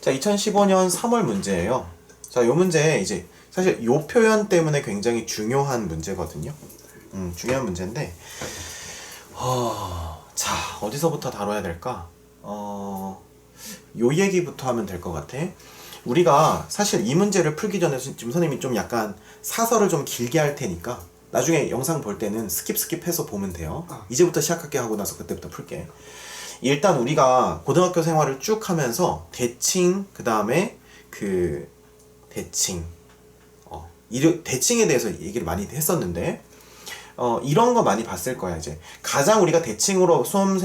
자, 2015년 3월 문제예요. 자, 요 문제 이제 사실 요 표현 때문에 굉장히 중요한 문제거든요. 중요한 문제인데, 자, 어디서부터 다뤄야 될까? 요 얘기부터 하면 될 것 같아. 우리가 사실 이 문제를 풀기 전에 지금 선생님이 좀 약간 사설을 좀 길게 할 테니까 나중에 영상 볼 때는 스킵해서 보면 돼요. 이제부터 시작할게 하고 나서 그때부터 풀게. 일단 우리가 고등학교 생활을 쭉 하면서 대칭, 그 다음에 대칭에 대해서 얘기를 많이 했었는데, 이런 거 많이 봤을 거야. 이제 가장 우리가 대칭으로 수험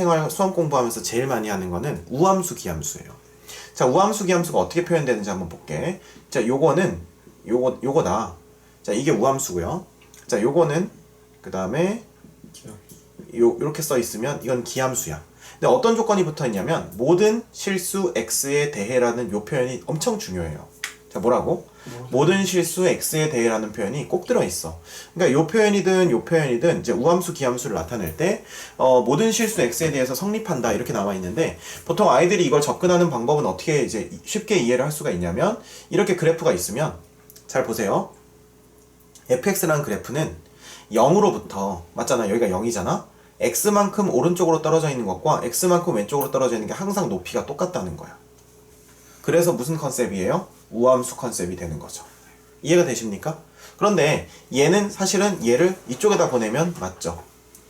공부하면서 제일 많이 하는 거는 우함수, 기함수예요. 자, 우함수, 기함수가 어떻게 표현되는지 한번 볼게. 자, 요거다. 자, 이게 우함수고요. 자, 요거는 그 다음에 요렇게 써 있으면 이건 기함수야. 근데 어떤 조건이 붙어 있냐면 모든 실수 x에 대해라는 요 표현이 엄청 중요해요. 자, 뭐라고? 모든 실수 x에 대해라는 표현이 꼭 들어있어. 그러니까 요 표현이든 이제 우함수, 기함수를 나타낼 때 모든 실수 x에 대해서 성립한다 이렇게 나와 있는데, 보통 아이들이 이걸 접근하는 방법은 어떻게 이제 쉽게 이해를 할 수가 있냐면, 이렇게 그래프가 있으면 잘 보세요. fx라는 그래프는 0으로부터, 맞잖아, 여기가 0이잖아. x만큼 오른쪽으로 떨어져 있는 것과 x만큼 왼쪽으로 떨어져 있는 게 항상 높이가 똑같다는 거야. 그래서 무슨 컨셉이에요? 우함수 컨셉이 되는 거죠. 이해가 되십니까? 그런데 얘는 사실은 얘를 이쪽에다 보내면 맞죠?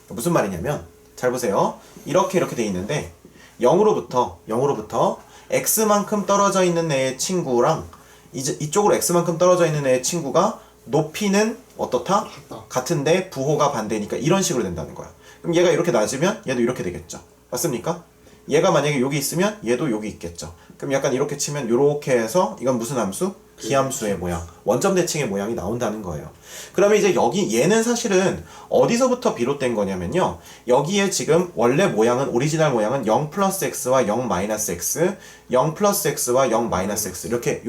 무슨 말이냐면, 잘 보세요. 이렇게 돼 있는데 0으로부터 x만큼 떨어져 있는 애의 친구랑 이쪽으로 x만큼 떨어져 있는 애의 친구가 높이는 어떻다? 같은데 부호가 반대니까 이런 식으로 된다는 거야. 그럼 얘가 이렇게 낮으면 얘도 이렇게 되겠죠. 맞습니까? 얘가 만약에 여기 있으면 얘도 여기 있겠죠. 그럼 약간 이렇게 치면 이렇게 해서 이건 무슨 함수? 기함수의 모양, 원점 대칭의 모양이 나온다는 거예요. 그러면 이제 여기 얘는 사실은 어디서부터 비롯된 거냐면요, 여기에 지금 원래 모양은, 오리지널 모양은 0 플러스 x와 0 마이너스 x, 0 플러스 x와 0 마이너스 x 이렇게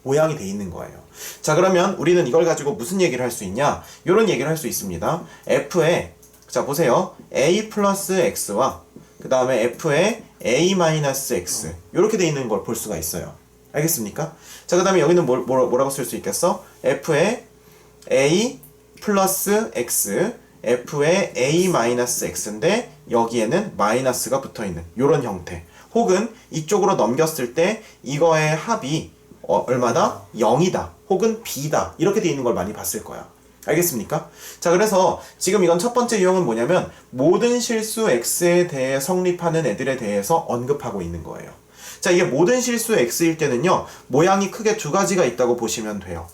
모양이 돼 있는 거예요. 자, 그러면 우리는 이걸 가지고 무슨 얘기를 할 수 있냐? 이런 얘기를 할 수 있습니다. f에, 자 보세요, a 플러스 x와 그 다음에 f에 a 마이너스 x 이렇게 돼 있는 걸 볼 수가 있어요. 알겠습니까? 자, 그 다음에 여기는 뭐라고 쓸 수 있겠어? f에 a 플러스 x, f에 a 마이너스 x인데 여기에는 마이너스가 붙어있는 이런 형태, 혹은 이쪽으로 넘겼을 때 이거의 합이 얼마다? 0이다 혹은 b다 이렇게 돼 있는 걸 많이 봤을 거야. 알겠습니까? 자, 그래서 지금 이건 첫 번째 유형은 뭐냐면 모든 실수 x에 대해 성립하는 애들에 대해서 언급하고 있는 거예요. 자, 이게 모든 실수 x일 때는요, 모양이 크게 두 가지가 있다고 보시면 돼요.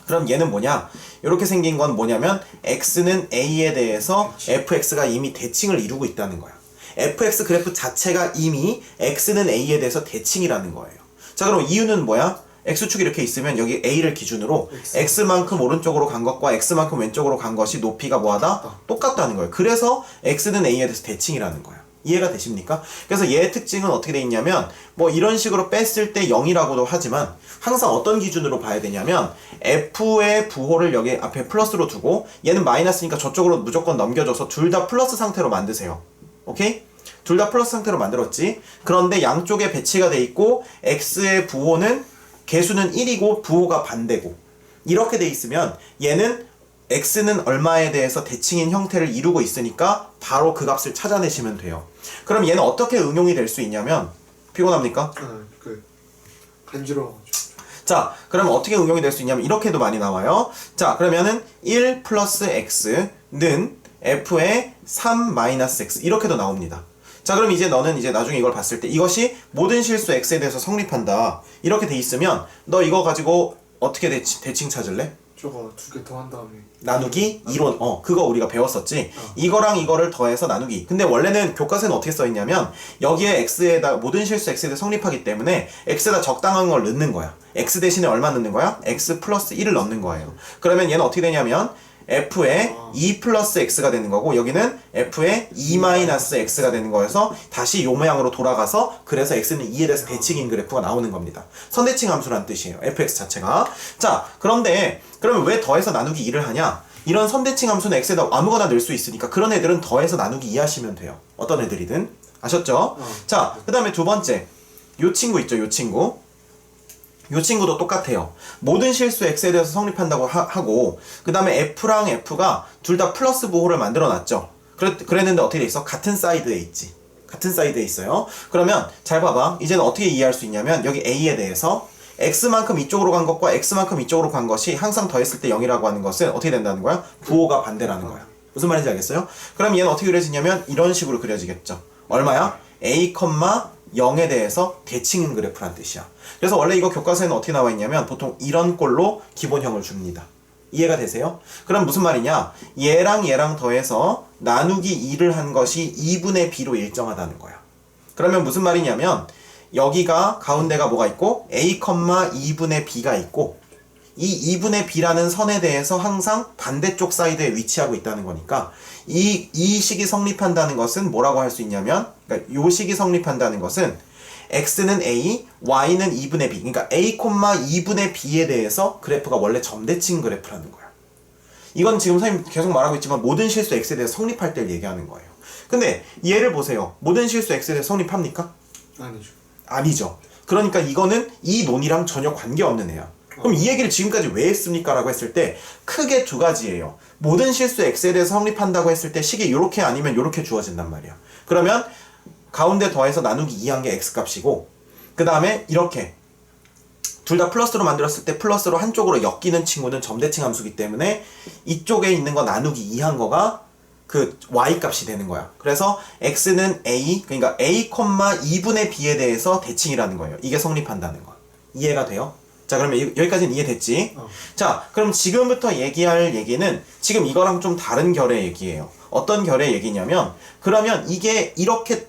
그럼 얘는 뭐냐? 이렇게 생긴 건 뭐냐면 x는 a에 대해서 fx가 이미 대칭을 이루고 있다는 거야. fx 그래프 자체가 이미 x는 a에 대해서 대칭이라는 거예요. 자, 그럼 이유는 뭐야? x축이 이렇게 있으면 여기 a를 기준으로 x만큼 오른쪽으로 간 것과 x만큼 왼쪽으로 간 것이 높이가 뭐하다? 똑같다는 거예요. 그래서 x는 a에 대해서 대칭이라는 거야. 이해가 되십니까? 그래서 얘의 특징은 어떻게 돼 있냐면, 뭐 이런 식으로 뺐을 때 0이라고도 하지만 항상 어떤 기준으로 봐야 되냐면, f의 부호를 여기 앞에 플러스로 두고 얘는 마이너스니까 저쪽으로 무조건 넘겨줘서 둘 다 플러스 상태로 만드세요. 오케이? 둘 다 플러스 상태로 만들었지? 그런데 양쪽에 배치가 돼 있고 x의 부호는 개수는 1이고 부호가 반대고 이렇게 돼 있으면 얘는 x는 얼마에 대해서 대칭인 형태를 이루고 있으니까 바로 그 값을 찾아내시면 돼요. 그럼 얘는 어떻게 응용이 될 수 있냐면, 피곤합니까? 간지러워. 자, 그럼 어떻게 응용이 될 수 있냐면 이렇게도 많이 나와요. 자, 그러면은 1 플러스 x는 f의 3 마이너스 x 이렇게도 나옵니다. 자, 그럼 이제 너는 이제 나중에 이걸 봤을 때 이것이 모든 실수 x에 대해서 성립한다 이렇게 돼 있으면 너 이거 가지고 어떻게 대칭 찾을래? 저거 두 개 더한 다음에 나누기 이론, 그거 우리가 배웠었지. 이거랑 이거를 더해서 나누기. 근데 원래는 교과서에는 어떻게 써있냐면 여기에 x에다 모든 실수 x에 대해 성립하기 때문에 x에다 적당한 걸 넣는 거야. x 대신에 얼마 넣는 거야? x 플러스 1을 넣는 거예요. 그러면 얘는 어떻게 되냐면 f에 2 플러스 x가 되는 거고, 여기는 f에 2 마이너스 x가 되는 거여서 다시 요 모양으로 돌아가서, 그래서 x는 2에 대해서 대칭인 그래프가 나오는 겁니다. 선대칭 함수란 뜻이에요, fx 자체가. 자, 그런데 그러면 왜 더해서 나누기 2를 하냐? 이런 선대칭 함수는 x에다 아무거나 넣을 수 있으니까 그런 애들은 더해서 나누기 2 하시면 돼요. 어떤 애들이든. 아셨죠? 자, 그 다음에 두 번째, 요 친구 있죠, 요 친구. 요 친구도 똑같아요. 모든 실수 x에 대해서 성립한다고 하고 그 다음에 f랑 f가 둘 다 플러스 부호를 만들어 놨죠. 그랬는데 어떻게 돼 있어? 같은 사이드에 있지. 같은 사이드에 있어요. 그러면 잘 봐봐. 이제는 어떻게 이해할 수 있냐면 여기 a에 대해서 x만큼 이쪽으로 간 것과 x만큼 이쪽으로 간 것이 항상 더했을 때 0이라고 하는 것은 어떻게 된다는 거야? 부호가 반대라는 거야. 무슨 말인지 알겠어요? 그럼 얘는 어떻게 그려지냐면 이런 식으로 그려지겠죠. 얼마야? a, 0에 대해서 대칭인 그래프란 뜻이야. 그래서 원래 이거 교과서에는 어떻게 나와 있냐면 보통 이런 꼴로 기본형을 줍니다. 이해가 되세요? 그럼 무슨 말이냐? 얘랑 더해서 나누기 2를 한 것이 2분의 b로 일정하다는 거야. 그러면 무슨 말이냐면 여기가 가운데가 뭐가 있고 a, 2분의 b가 있고 이 2분의 b라는 선에 대해서 항상 반대쪽 사이드에 위치하고 있다는 거니까 이 식이 성립한다는 것은 뭐라고 할 수 있냐면 그러니까 요 식이 성립한다는 것은 x는 a, y는 2분의 b 그러니까 a, 2분의 b에 대해서 그래프가 원래 점대칭 그래프라는 거야. 이건 지금 선생님 계속 말하고 있지만 모든 실수 x에 대해서 성립할 때를 얘기하는 거예요. 근데 얘를 보세요. 모든 실수 x에 대해서 성립합니까? 아니죠. 아니죠. 그러니까 이거는 이 논이랑 전혀 관계없는 애야. 그럼 이 얘기를 지금까지 왜 했습니까? 라고 했을 때 크게 두 가지예요. 모든 실수 x에 대해서 성립한다고 했을 때 식이 요렇게 아니면 요렇게 주어진단 말이야. 그러면 가운데 더해서 나누기 2한 게 x값이고 그 다음에 이렇게 둘 다 플러스로 만들었을 때 플러스로 한쪽으로 엮이는 친구는 점대칭 함수기 때문에 이쪽에 있는 거 나누기 2한 거가 그 y값이 되는 거야. 그래서 x는 a, 그러니까 a, 2분의 b에 대해서 대칭이라는 거예요. 이게 성립한다는 거. 이해가 돼요? 자, 그러면 여기까지는 이해됐지? 자, 그럼 지금부터 얘기할 얘기는 지금 이거랑 좀 다른 결의 얘기예요. 어떤 결의 얘기냐면 그러면 이게 이렇게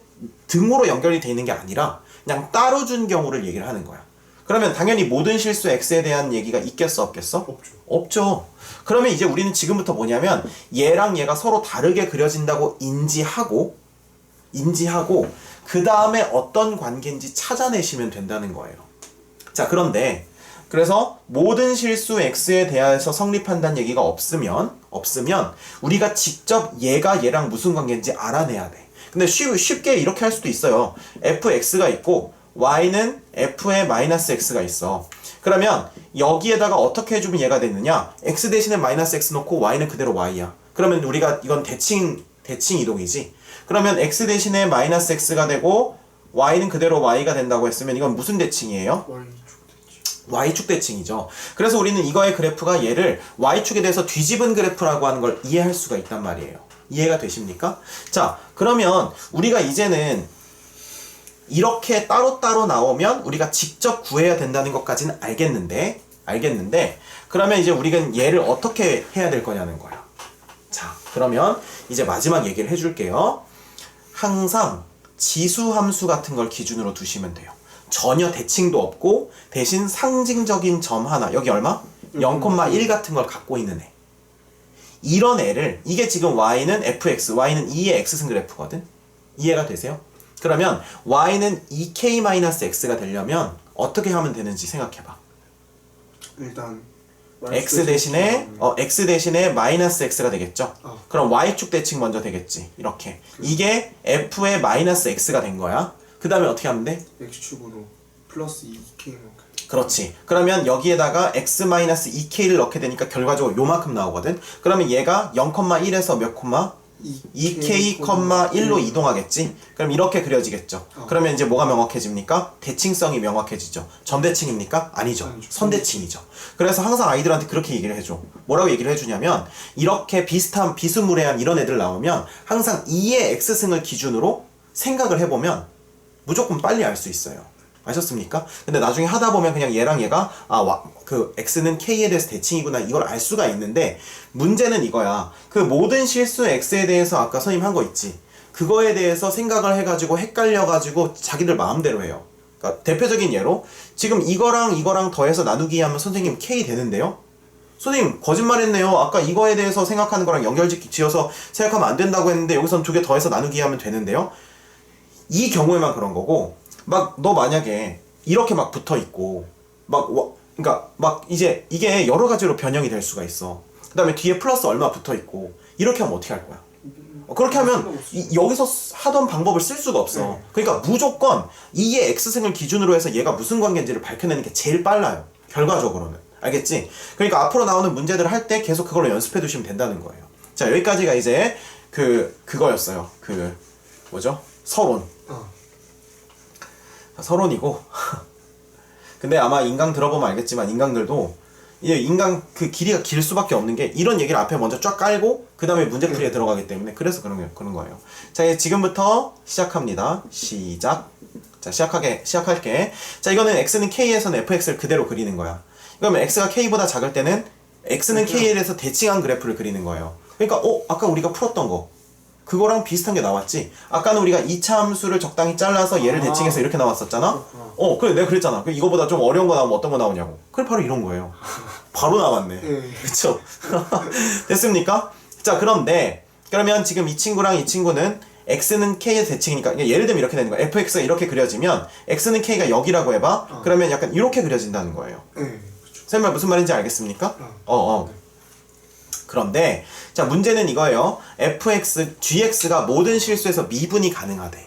등으로 연결이 돼 있는 게 아니라 그냥 따로 준 경우를 얘기를 하는 거야. 그러면 당연히 모든 실수 x에 대한 얘기가 있겠어, 없겠어? 없죠. 없죠. 그러면 이제 우리는 지금부터 뭐냐면 얘랑 얘가 서로 다르게 그려진다고 인지하고 그 다음에 어떤 관계인지 찾아내시면 된다는 거예요. 자, 그런데 그래서 모든 실수 x에 대해서 성립한다는 얘기가 없으면 우리가 직접 얘가 얘랑 무슨 관계인지 알아내야 돼. 근데 쉽게 이렇게 할 수도 있어요. fx가 있고 y는 f의 마이너스 x가 있어. 그러면 여기에다가 어떻게 해주면 얘가 됐느냐? x 대신에 마이너스 x 놓고 y는 그대로 y야. 그러면 우리가 이건 대칭 이동이지. 그러면 x 대신에 마이너스 x가 되고 y는 그대로 y가 된다고 했으면 이건 무슨 대칭이에요? y축 대칭이죠. 그래서 우리는 이거의 그래프가 얘를 y축에 대해서 뒤집은 그래프라고 하는 걸 이해할 수가 있단 말이에요. 이해가 되십니까? 자, 그러면 우리가 이제는 이렇게 따로따로 나오면 우리가 직접 구해야 된다는 것까지는 알겠는데 그러면 이제 우리가 얘를 어떻게 해야 될 거냐는 거야. 자, 그러면 이제 마지막 얘기를 해줄게요. 항상 지수함수 같은 걸 기준으로 두시면 돼요. 전혀 대칭도 없고 대신 상징적인 점 하나, 여기 얼마? 0,1 같은 걸 갖고 있는 애. 이런 애를, 이게 지금 y는 fx, y는 2의 x승 그래프거든? 이해가 되세요? 그러면 y는 2k-x가 되려면 어떻게 하면 되는지 생각해봐. 일단 x 대신에 마이너스 x가 되겠죠? 그럼 y축 대칭 먼저 되겠지. 이렇게. 이게 f의 마이너스 x가 된 거야. 그 다음에 어떻게 하면 돼? x축으로 플러스 2k만큼. 그렇지. 그러면 여기에다가 x-2k를 넣게 되니까 결과적으로 요만큼 나오거든. 그러면 얘가 0,1에서 몇 콤마? 2k,1로 이동하겠지? 그럼 이렇게 그려지겠죠. 그러면 이제 뭐가 명확해집니까? 대칭성이 명확해지죠. 점대칭입니까? 아니죠. 선대칭이죠. 그래서 항상 아이들한테 그렇게 얘기를 해줘. 뭐라고 얘기를 해주냐면 이렇게 비슷한 비스무리한 이런 애들 나오면 항상 2의 x승을 기준으로 생각을 해보면 무조건 빨리 알 수 있어요. 아셨습니까? 근데 나중에 하다 보면 그냥 얘랑 얘가 그 x는 k에 대해서 대칭이구나 이걸 알 수가 있는데 문제는 이거야. 그 모든 실수 x에 대해서 아까 선생님 한 거 있지. 그거에 대해서 생각을 해가지고 헷갈려가지고 자기들 마음대로 해요. 그러니까 대표적인 예로 지금 이거랑 더해서 나누기 하면 선생님 k 되는데요? 선생님 거짓말했네요. 아까 이거에 대해서 생각하는 거랑 연결짓기 지어서 생각하면 안 된다고 했는데 여기선 두 개 더해서 나누기 하면 되는데요? 이 경우에만 그런 거고 막 너 만약에 이렇게 막 붙어있고 그러니까 막 이제 이게 여러 가지로 변형이 될 수가 있어. 그 다음에 뒤에 플러스 얼마 붙어있고 이렇게 하면 어떻게 할 거야? 그렇게 하면 여기서 하던 방법을 쓸 수가 없어. 네. 그러니까 무조건 2의 x승을 기준으로 해서 얘가 무슨 관계인지를 밝혀내는 게 제일 빨라요. 결과적으로는. 알겠지? 그러니까 앞으로 나오는 문제들을 할 때 계속 그걸로 연습해 두시면 된다는 거예요. 자, 여기까지가 이제 그거였어요. 뭐죠? 서론. 서론이고 근데 아마 인강 들어보면 알겠지만 인강들도 인강 그 길이가 길 수밖에 없는 게 이런 얘기를 앞에 먼저 쫙 깔고 그 다음에 문제풀이에 들어가기 때문에 그래서 그런 거예요. 자, 이제 지금부터 시작합니다. 시작. 자, 시작할게. 자, 이거는 x는 k에서는 fx를 그대로 그리는 거야. 그러면 x가 k보다 작을 때는 x는 k에서 대칭한 그래프를 그리는 거예요. 그러니까 아까 우리가 풀었던 거 그거랑 비슷한 게 나왔지. 아까는 우리가 2차 함수를 적당히 잘라서 얘를 대칭해서 이렇게 나왔었잖아. 그래 내가 그랬잖아. 이거보다 좀 어려운 거 나오면 어떤 거 나오냐고. 그래 바로 이런 거예요. 바로 나왔네. 그쵸? 됐습니까? 자, 그런데 그러면 지금 이 친구랑 이 친구는 x는 k의 대칭이니까 예를 들면 이렇게 되는 거야. fx가 이렇게 그려지면 x는 k가 여기라고 해봐. 그러면 약간 이렇게 그려진다는 거예요. 선생님 무슨 말인지 알겠습니까? 그런데 자, 문제는 이거예요. gx가 모든 실수에서 미분이 가능하대.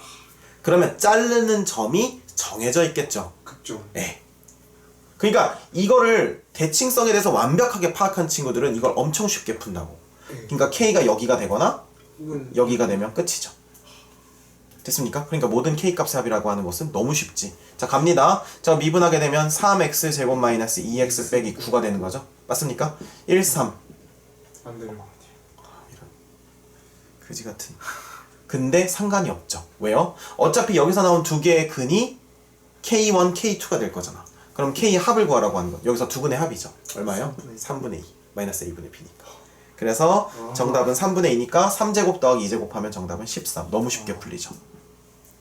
그러면 자르는 점이 정해져 있겠죠. 그죠. 네. 그러니까 이거를 대칭성에 대해서 완벽하게 파악한 친구들은 이걸 엄청 쉽게 푼다고. 그러니까 k가 여기가 되거나 여기가 되면 끝이죠. 됐습니까? 그러니까 모든 k 값의 합이라고 하는 것은 너무 쉽지. 자, 갑니다. 자, 미분하게 되면 3x 제곱 마이너스 2x 빼기 9가 되는 거죠. 맞습니까? 1, 3. 안 되는 것 이런 그지 같은. 근데 상관이 없죠. 왜요? 어차피 여기서 나온 두 개의 근이 K1, K2가 될 거잖아. 그럼 K의 합을 구하라고 하는 거. 여기서 두 근의 합이죠. 얼마예요? 3분의 2. 마이너스 A분의 B니까. 그래서 정답은 3분의 2니까 3제곱 더하기 2제곱 하면 정답은 13. 너무 쉽게 풀리죠.